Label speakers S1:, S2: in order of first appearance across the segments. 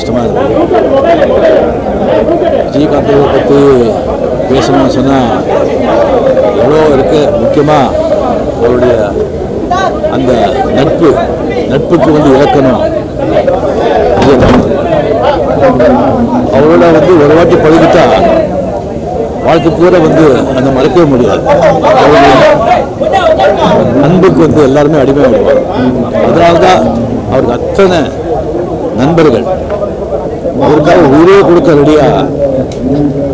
S1: கஷ்டமாக இருக்குது. விஜயகாந்தை பற்றி பேசணும்னு சொன்னால் எவ்வளோ இருக்குது. முக்கியமாக அவருடைய அந்த நட்புக்கு இலக்கணம் விஜயகாந்த். அவரோட ஒரு வாட்டி பழகிட்டா வாழ்க்கை பூரா அந்த மறக்கவே முடியாது. அவருடைய அன்புக்கு எல்லாருமே அடிமையாகிடுவாங்க. அதனால்தான் அவருக்கு அத்தனை நண்பர்கள் அவருக்காக உயிரே கொடுக்க ரெடியாக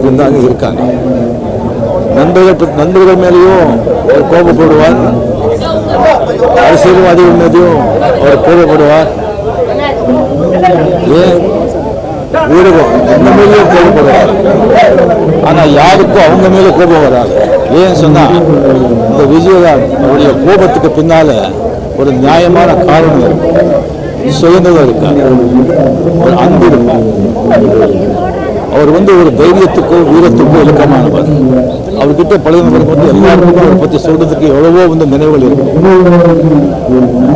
S1: இருந்தாங்க இருக்காங்க. நண்பர்கள் மேலேயும் அவர் கோபப்படுவார், அரசியல்வாதிகள் மீதையும் அவர் கோபப்படுவார். ஏன் ஊடகம் இந்த மேலேயே கோபப்படுவார். ஆனால் யாருக்கும் அவங்க மேலே கோபம் வராது. ஏன்னு சொன்னால் இந்த விஜயகாந்த் அவருடைய கோபத்துக்கு பின்னால ஒரு நியாயமான காரணம் இருக்கும், சுயநலம் இருக்காது, ஒரு அன்பு இருக்கும். அவர் ஒரு தைரியத்துக்கோ வீரத்துக்கோ இலக்கமானவர். அவர்கிட்ட பழகினவருக்கு எல்லாருக்கும் அவரை பற்றி சொல்றதுக்கு எவ்வளவோ நினைவுகள் இருக்கும்.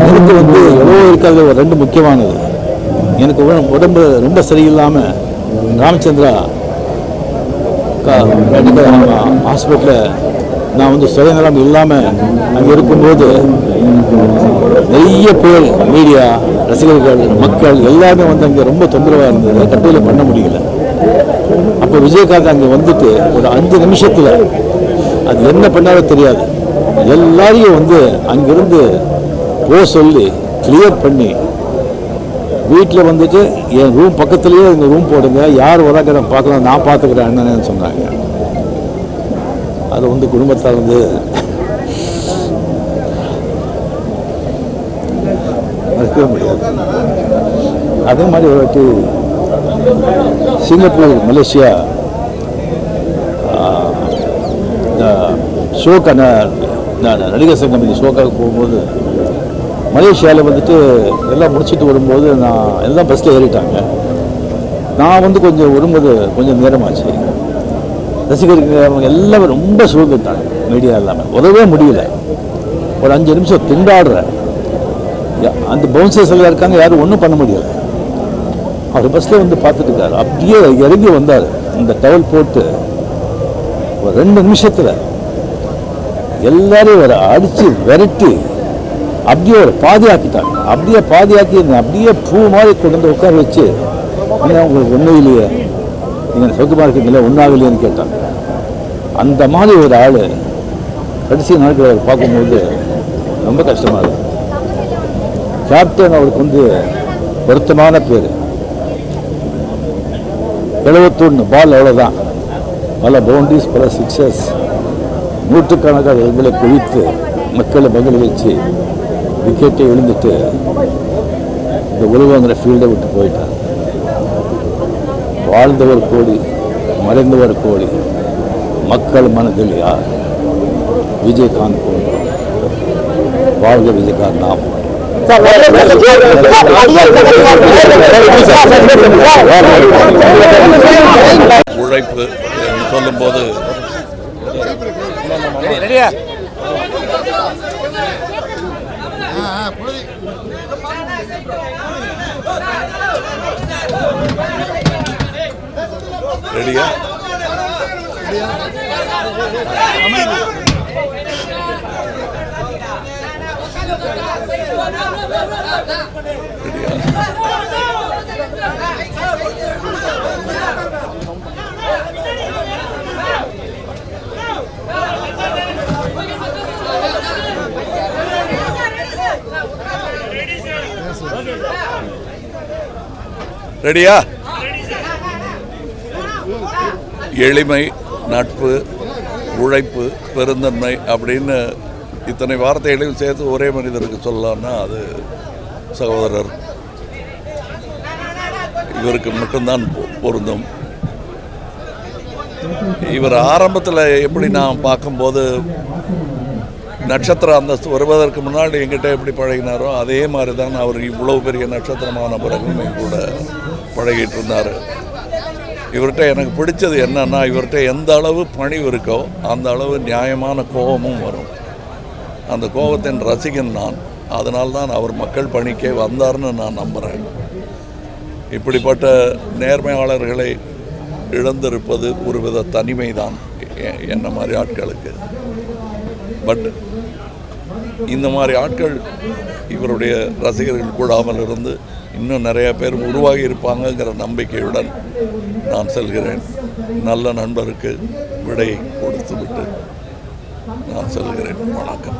S1: எனக்கு எவ்வளவோ இருக்காது. ஒரு ரெண்டு முக்கியமானது, எனக்கு உடம்பு ரொம்ப சரியில்லாமல் ராமச்சந்திரா மெடிக்கல் ஹாஸ்பிட்டலில் நான் சுயநலம் இல்லாமல் அங்கே இருக்கும்போது நிறைய பேர் மீடியா ரசிகர்கள் மக்கள் எல்லாருமே அங்கே ரொம்ப தொந்தரவாக இருந்தது. கட்டுரையில் பண்ண முடியல. அப்போ விஜயகாந்த் அங்கே ஒரு 5 நிமிஷத்தில் அது என்ன பண்ணாலும் தெரியாது, எல்லாரையும் அங்கிருந்து போக சொல்லி கிளியர் பண்ணி வீட்டில் என் ரூம் பக்கத்துலேயே எங்கள் ரூம் போடுங்க, யார் வராங்க நான் பார்க்கலாம், நான் பார்த்துக்கிறேன் அண்ணன்னு சொன்னாங்க. அது குடும்பத்தால் மறுக்கவே முடியாது. அதே மாதிரி ஒரு வாட்டி சிங்கப்பூர் மலேசியா ஷோக்கான நடிகர் சங்கம் ஷோக்காக போகும்போது மலேசியாவில் எல்லாம் முடிச்சுட்டு வரும்போது நான் எல்லாம் பஸ்ஸில் ஏறிட்டாங்க. நான் கொஞ்சம் வரும்போது கொஞ்சம் நேரமாச்சு. ரசிகர்கள் அவங்க எல்லாரும் ரொம்ப சூழ்ந்துட்டாங்க. மீடியா எல்லாமே உதவே முடியல. ஒரு 5 நிமிஷம் திண்டாடுறேன். அந்த பவுன்சர்ஸ் எல்லாம் இருக்காங்க, யாரும் ஒன்றும் பண்ண முடியல. அவர் பஸ்ஸில் பார்த்துட்டு இருக்காரு. அப்படியே இறங்கி வந்தார். இந்த டவல் போட்டு ஒரு 2 நிமிஷத்தில் எல்லாரையும் அடித்து விரட்டி அப்படியே ஒரு பாதியாக்கிட்டாங்க. அப்படியே பாதியாக்கி அப்படியே பூ மாதிரி கொண்டு உட்கார வச்சு, உங்களுக்கு ஒன்றும் இல்லையே, நீங்கள் சொந்தமாக இருக்கீங்களே, ஒன்றாகலையேன்னு கேட்டாங்க. அந்த மாதிரி ஒரு ஆள் கடைசி நாட்கள் அவர் பார்க்கும்போது ரொம்ப கஷ்டமாக இருக்குது. கேப்டன் அவருக்கு பொருத்தமான பேர். 71 பால், அவ்வளோதான். பல பவுண்டரிஸ், பல சிக்ஸஸ், நூற்றுக்கணக்கான எங்களை குவித்து மக்களை மகிழ வச்சு விக்கெட்டை விழுந்துட்டு இந்த உலகங்கிற ஃபீல்டை விட்டு போயிட்டார். வாழ்ந்தவர் கோடி, மறைந்தவர் கோடி, மக்கள் மனதில் யார்? விஜயகாந்த் போன்ற. வாழ்க விஜயகாந்த். நாம்
S2: உழைப்பு சொல்லும்போது ரெடியா? ரெடியா? எளிமை, நட்பு, உழைப்பு, பெருந்தன்மை அப்படின்னு இத்தனை வார்த்தைகளையும் சேர்த்து ஒரே மனிதருக்கு சொல்லலாம்னா அது சகோதரர் இவருக்கு மட்டும்தான் பொருந்தும். இவர் ஆரம்பத்தில் எப்படி நான் பார்க்கும்போது நட்சத்திர அந்தஸ்து வருவதற்கு முன்னாடி எங்கிட்ட எப்படி பழகினாரோ அதே மாதிரி தான் அவர் இவ்வளவு பெரிய நட்சத்திரமான பிறகுமே கூட பழகிட்டு இருந்தார். இவர்கிட்ட எனக்கு பிடிச்சது என்னன்னா, இவர்கிட்ட எந்த அளவு பணிவு இருக்கோ அந்த அளவு நியாயமான கோபமும் வரும். அந்த கோபத்தின் ரசிகன் நான். அதனால்தான் அவர் மக்கள் பணிக்கே வந்தார்னு நான் நம்புகிறேன். இப்படிப்பட்ட நேர்மையாளர்களை இழந்திருப்பது ஒருவித தனிமை தான் என்ன மாதிரி ஆட்களுக்கு. பட் இந்த மாதிரி ஆட்கள் இவருடைய ரசிகர்கள் கூடாமல் இருந்து இன்னும் நிறைய பேர் உருவாகி இருப்பாங்கங்கிற நம்பிக்கையுடன் நான் செல்கிறேன். நல்ல நண்பருக்கு விடை கொடுத்துவிட்டு நான் செல்கிறேன். வணக்கம்.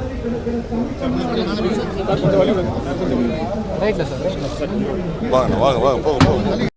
S3: வாங்க வாங்க வாங்க போங்க போங்க.